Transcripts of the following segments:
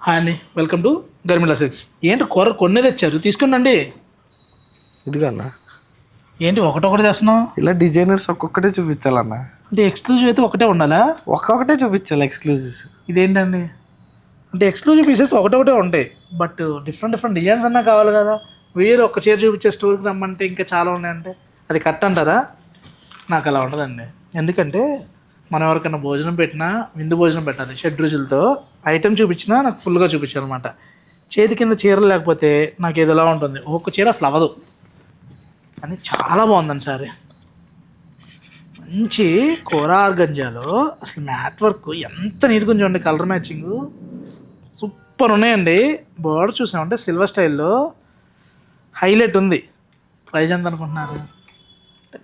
Hi అండి, welcome to గర్మిలా six. ఏంటి కూర కొన్ని తెచ్చారు, తీసుకున్నాండి. ఇదిగన్నా ఏంటి ఒకటొకటి తెస్తున్నావు? ఇలా డిజైనర్స్ ఒక్కొక్కటే చూపించాలన్న. అంటే ఎక్స్క్లూజివ్ అయితే ఒకటే ఉండాలా? ఒక్కొక్కటే చూపించాలి ఎక్స్క్లూజివ్స్. ఇదేంటండి, అంటే ఎక్స్క్లూజివ్ పీసెస్ ఒకటొకటే ఉంటాయి, బట్ డిఫరెంట్ డిఫరెంట్ డిజైన్స్ అన్నా కావాలి కదా. వీడియోలో ఒక్క చీర చూపించే స్టోర్కి రమ్మంటే ఇంకా చాలా ఉన్నాయంటే అది కట్ అంటారా? నాకు అలా ఉండదండి. ఎందుకంటే మనం ఎవరికైనా భోజనం పెట్టినా విందు భోజనం పెట్టాలి, షెడ్ రుచులతో ఐటెం చూపించినా నాకు ఫుల్గా చూపించాలన్నమాట. చేతి కింద చీరలు లేకపోతే నాకు ఏదోలా ఉంటుంది, ఒక్కొక్క చీర అసలు అవ్వదు. అని చాలా బాగుందండి సారీ. మంచి కోరా ఆర్గంజాలో అసలు మ్యాట్ వర్క్ ఎంత నీట్గా చూడండి, కలర్ మ్యాచింగ్ సూపర్ ఉన్నాయండి. బోర్డర్ చూసామంటే సిల్వర్ స్టైల్లో హైలైట్ ఉంది. ప్రైస్ ఎంత అనుకుంటున్నారు?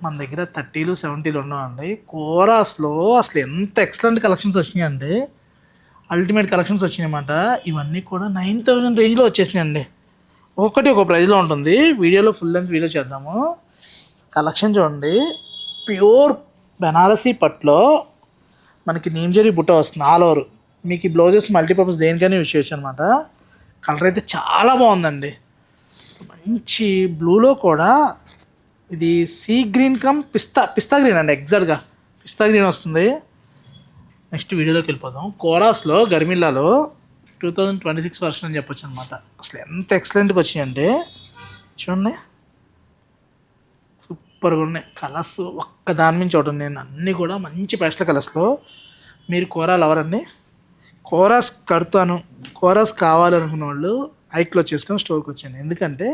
మన దగ్గర 30s 70s ఉన్నాయండి. కోరాస్లో అసలు ఎంత ఎక్సలెంట్ కలెక్షన్స్ వచ్చినాయండి, అల్టిమేట్ కలెక్షన్స్ వచ్చినాయి అన్నమాట. ఇవన్నీ కూడా 9000 రేంజ్లో వచ్చేసినాయండి. ఒక్కొక్కటి ఒక ప్రైజ్లో ఉంటుంది. వీడియోలో ఫుల్ లెంత్ వీడియో చేద్దాము. కలెక్షన్ చూడండి, ప్యూర్ బెనారసీ పట్లో మనకి నీమ్జరీ బుట్ట వస్తుంది ఆల్ ఓవర్. మీకు ఈ బ్లౌజెస్ మల్టీపర్పస్ దేనికైనా యూజ్ చేయొచ్చు అనమాట. కలర్ అయితే చాలా బాగుందండి. మంచి బ్లూలో కూడా ఇది సీ గ్రీన్ కమ్ పిస్తా గ్రీన్ అండి, ఎగ్జాక్ట్గా పిస్తా గ్రీన్ వస్తుంది. నెక్స్ట్ వీడియోలోకి వెళ్ళిపోదాం. కోరాస్లో గర్మిల్లాలో 2026 వర్షన్ అని చెప్పొచ్చు అనమాట. అసలు ఎంత ఎక్సలెంట్గా వచ్చినాయంటే చూడండి, సూపర్గా ఉన్నాయి. కలర్స్ ఒక్క దాని నుంచి ఒకటి నేను అన్నీ కూడా మంచి పేస్టల్ కలర్స్లో. మీరు కోరా లవర్ అండి, కోరాస్ కడతాను, కోరాస్ కావాలనుకున్న వాళ్ళు హైక్లో చేసుకొని స్టోర్కి వచ్చాను. ఎందుకంటే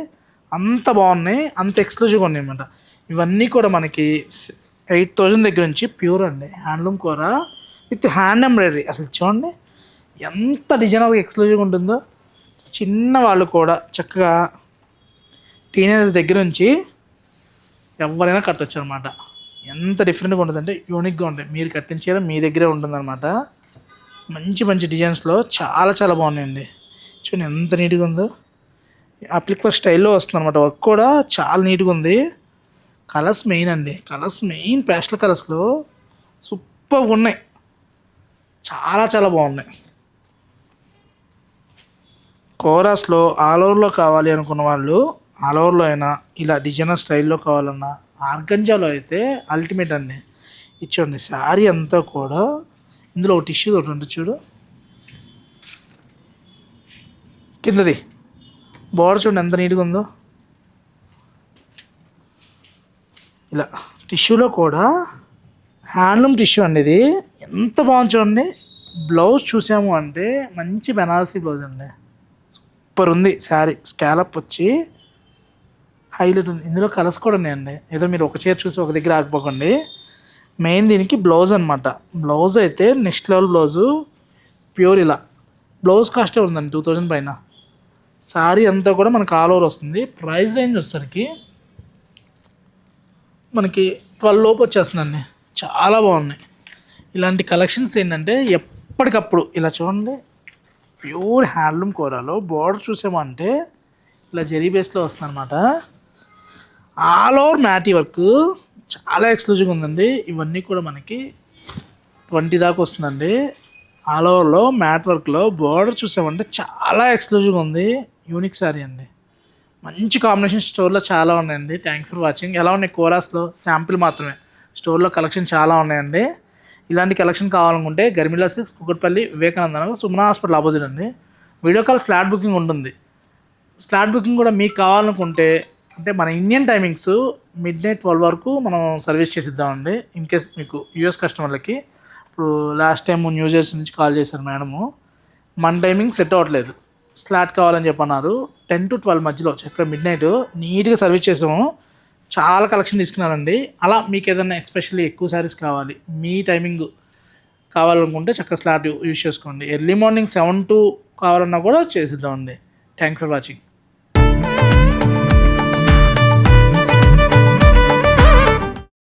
అంత బాగున్నాయి, అంత ఎక్స్క్లూజివ్గా ఉన్నాయి అన్నమాట. ఇవన్నీ కూడా మనకి 8000 దగ్గర నుంచి ప్యూర్ అండి, handloom kora with hand embroidery. అసలు చూడండి ఎంత డిజైన్ ఎక్స్క్లూజివ్గా ఉంటుందో. చిన్న వాళ్ళు కూడా చక్కగా టీనేజర్స్ దగ్గర నుంచి ఎవరైనా కట్టవచ్చు అనమాట. ఎంత డిఫరెంట్గా ఉంటుందంటే యూనిక్గా ఉంటాయి. మీరు కట్టించేలా మీ దగ్గరే ఉంటుందన్నమాట. మంచి మంచి డిజైన్స్లో చాలా చాలా బాగున్నాయండి. చూడండి ఎంత నీట్గా ఉందో. అప్లిక్ వర్క్ స్టైల్లో వస్తుంది అనమాట. వర్క్ కూడా చాలా నీట్గా ఉంది. కలర్స్ మెయిన్ అండి, కలర్స్ మెయిన్ పేస్టల్ కలర్స్లో సూపర్గా ఉన్నాయి, చాలా చాలా బాగున్నాయి. కోరాస్లో ఆల్ ఓవర్లో కావాలి అనుకున్న వాళ్ళు ఆల్ ఓవర్లో అయినా, ఇలా డిజైనర్ స్టైల్లో కావాలన్నా, ఆర్గంజాలో అయితే అల్టిమేట్ అండి. ఇచ్చోండి శారీ అంతా కూడా ఇందులో ఒక టిష్యూ ఒకటి ఉంటుంది చూడు, కిందది బోర్డర్ చూడండి ఎంత నీట్గా ఉందో. ఇలా టిష్యూలో కూడా హ్యాండ్లూమ్ టిష్యూ అండి, ఇది ఎంత బాగుంది చూడండి. బ్లౌజ్ చూసాము అంటే మంచి బెనారసీ బ్లౌజ్ అండి, సూపర్ ఉంది. శారీ స్కాలప్ వచ్చి హైలైట్ ఉంది. ఇందులో కలర్స్ కూడా ఉన్నాయండి. ఏదో మీరు ఒక చీర చూసి ఒక దగ్గర ఆగిపోకండి. మెయిన్ దీనికి బ్లౌజ్ అనమాట. బ్లౌజ్ అయితే నెక్స్ట్ లెవెల్ బ్లౌజు, ప్యూర్ ఇలా బ్లౌజ్ కాస్టే ఉందండి 2000 పైన. శారీ అంతా కూడా మనకు ఆల్ ఓవర్ వస్తుంది. ప్రైస్ రేంజ్ వచ్చేసరికి మనకి 12 లోపు వచ్చేస్తుందండి. చాలా బాగున్నాయి ఇలాంటి కలెక్షన్స్. ఏంటంటే ఎప్పటికప్పుడు ఇలా చూడండి, ప్యూర్ హ్యాండ్లూమ్ కోరాలో బోర్డర్ చూసామంటే ఇలా జెరీ బేస్లో వస్తుంది అనమాట. ఆల్ ఓవర్ మ్యాటీ వర్క్ చాలా ఎక్స్క్లూజివ్గా ఉందండి. ఇవన్నీ కూడా మనకి 20 దాకా వస్తుందండి. ఆల్ ఓవర్లో మ్యాట్ వర్క్లో బోర్డర్ చూసామంటే చాలా ఎక్స్క్లూజివ్గా ఉంది. యూనిక్ శారీ అండి, మంచి కాంబినేషన్. స్టోర్లో చాలా ఉన్నాయండి. Thanks for watching. ఎలా ఉన్నాయి కోరాస్లో శాంపిల్ మాత్రమే, స్టోర్లో కలెక్షన్ చాలా ఉన్నాయండి. ఇలాంటి కలెక్షన్ కావాలనుకుంటే గర్మిలా six, Kukatpally, Vivekananda, Sumana hospital opposite అండి. వీడియో కాల్ స్లాట్ బుకింగ్ ఉంటుంది. స్లాట్ బుకింగ్ కూడా మీకు కావాలనుకుంటే, అంటే మన ఇండియన్ టైమింగ్స్ మిడ్నైట్ 12 వరకు మనం సర్వీస్ చేసిద్దామండి. ఇన్ కేస్ మీకు యూఎస్ కస్టమర్లకి. ఇప్పుడు లాస్ట్ టైం న్యూ జెర్సీ నుంచి కాల్ చేశారు మేడము, మన టైమింగ్ సెట్ అవ్వట్లేదు, స్లాట్ కావాలని చెప్పన్నారు. 10 to 12 మధ్యలో చక్కగా మిడ్నైట్ నీట్గా సర్వీస్ చేసాము. చాలా కలెక్షన్ తీసుకున్నానండి. అలా మీకు ఏదైనా ఎస్పెషల్లీ ఎక్కువ శారీస్ కావాలి, మీ టైమింగ్ కావాలనుకుంటే చక్కగా స్లాట్ యూజ్ చేసుకోండి. ఎర్లీ మార్నింగ్ 7 to కావాలన్నా కూడా చేసిద్దామండి. Thanks for watching.